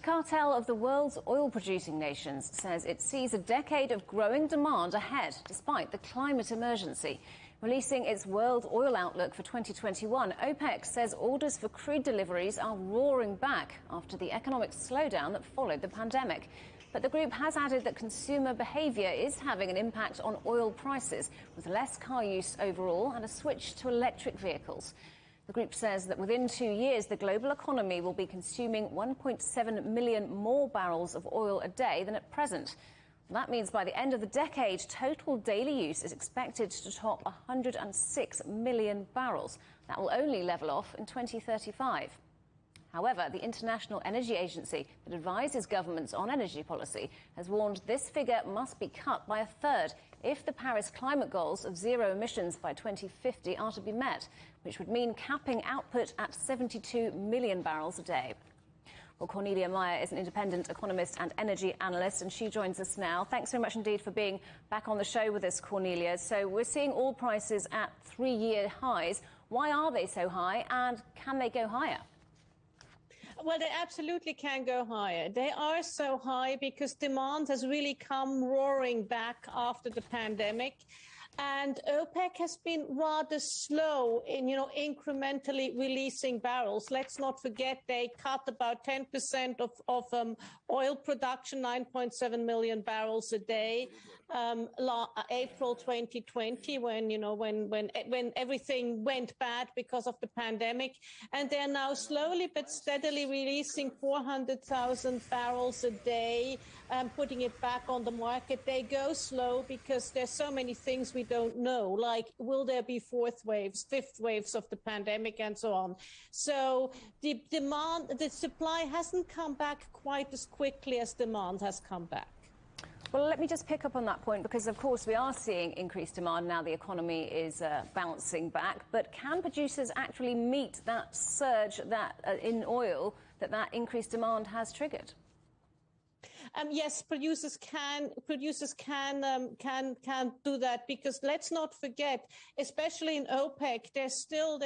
cartel of the world's oil-producing nations says it sees a decade of growing demand ahead, despite the climate emergency. Releasing its world oil outlook for 2021, OPEC says orders for crude deliveries are roaring back after the economic slowdown that followed the pandemic. But the group has added that consumer behaviour is having an impact on oil prices, with less car use overall and a switch to electric vehicles. The group says that within 2 years, the global economy will be consuming 1.7 million more barrels of oil a day than at present. That means by the end of the decade, total daily use is expected to top 106 million barrels. That will only level off in 2035. However, the International Energy Agency that advises governments on energy policy has warned this figure must be cut by a third if the Paris climate goals of zero emissions by 2050 are to be met, which would mean capping output at 72 million barrels a day. Well, Cornelia Meyer is an independent economist and energy analyst, and she joins us now. Thanks so much indeed for being back on the show with us, Cornelia. So we're seeing oil prices at 3-year highs. Why are they so high, and can they go higher? Well, they absolutely can go higher. They are so high because demand has really come roaring back after the pandemic. And OPEC has been rather slow in, incrementally releasing barrels. Let's not forget they cut about 10% of oil production, 9.7 million barrels a day, April 2020, when everything went bad because of the pandemic. And they're now slowly but steadily releasing 400,000 barrels a day, putting it back on the market. They go slow because there's so many things we don't know, like will there be fourth waves, fifth waves of the pandemic and so on. So the supply hasn't come back quite as quickly as demand has come back. Well, let me just pick up on that point, because of course we are seeing increased demand now. The economy is bouncing back, but can producers actually meet that surge that in oil that increased demand has triggered? Yes, producers can do that, because let's not forget, especially in OPEC, they still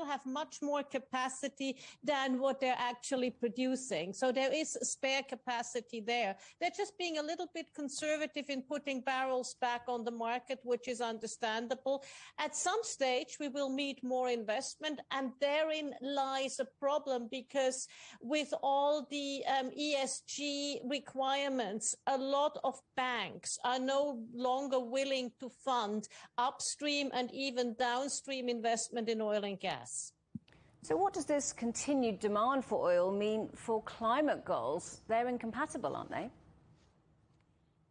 have much more capacity than what they're actually producing. So there is spare capacity there. They're just being a little bit conservative in putting barrels back on the market, which is understandable. At some stage, we will need more investment, and therein lies a problem, because with all the ESG requirements, a lot of banks are no longer willing to fund upstream and even downstream investment in oil and gas. So what does this continued demand for oil mean for climate goals? They're incompatible, aren't they?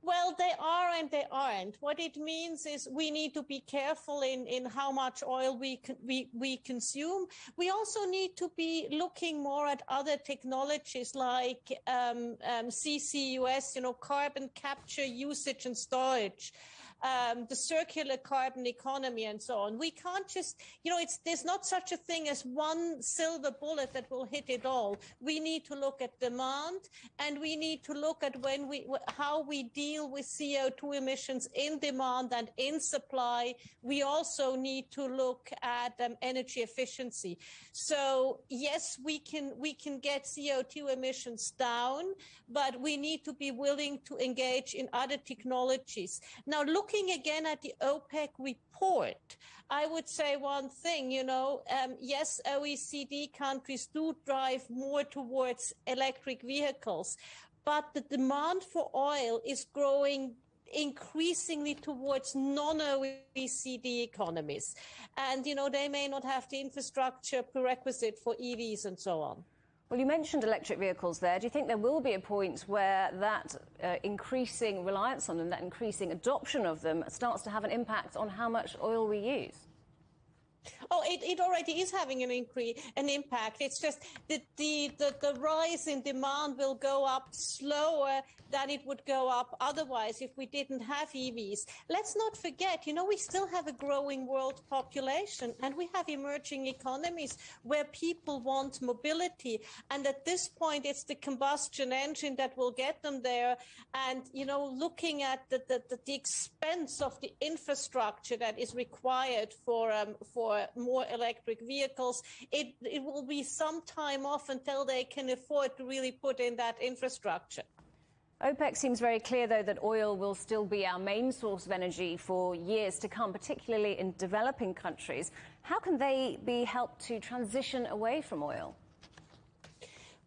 Well, they are and they aren't. What it means is we need to be careful in how much oil we consume. We also need to be looking more at other technologies like CCUS, carbon capture, usage and storage, the circular carbon economy and so on. We can't just, there's not such a thing as one silver bullet that will hit it all. We need to look at demand, and we need to look at how we deal with CO2 emissions in demand and in supply. We also need to look at energy efficiency. So yes, we can get CO2 emissions down, but we need to be willing to engage in other technologies. Now, looking again at the OPEC report, I would say one thing, yes, OECD countries do drive more towards electric vehicles, but the demand for oil is growing increasingly towards non-OECD economies. And, they may not have the infrastructure prerequisite for EVs and so on. Well, you mentioned electric vehicles there. Do you think there will be a point where that increasing reliance on them, that increasing adoption of them, starts to have an impact on how much oil we use? Oh, it already is having an impact. It's just that the rise in demand will go up slower than it would go up otherwise if we didn't have EVs. Let's not forget, we still have a growing world population, and we have emerging economies where people want mobility. And at this point, it's the combustion engine that will get them there. And, looking at the expense of the infrastructure that is required for for more electric vehicles. It will be some time off until they can afford to really put in that infrastructure. OPEC seems very clear, though, that oil will still be our main source of energy for years to come, particularly in developing countries. How can they be helped to transition away from oil?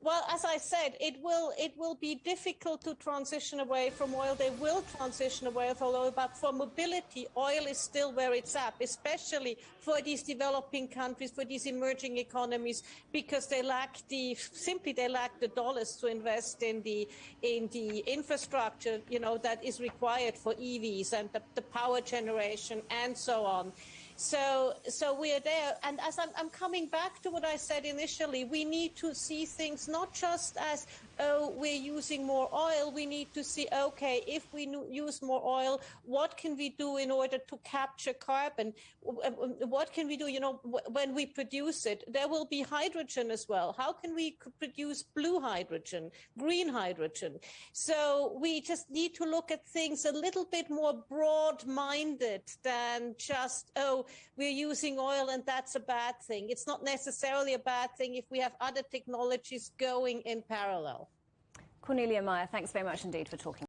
Well, as I said, it will be difficult to transition away from oil. They will transition away from oil, but for mobility, oil is still where it's at, especially for these developing countries, for these emerging economies, because they lack the dollars to invest in the infrastructure, that is required for EVs and the power generation and so on. So we are there. And as I'm coming back to what I said initially, we need to see things not just as, oh, we're using more oil. We need to see, okay, if we use more oil, what can we do in order to capture carbon? What can we do, when we produce it? There will be hydrogen as well. How can we produce blue hydrogen, green hydrogen? So we just need to look at things a little bit more broad-minded than just, oh, we're using oil and that's a bad thing. It's not necessarily a bad thing if we have other technologies going in parallel. Cornelia, Meyer, thanks very much indeed for talking.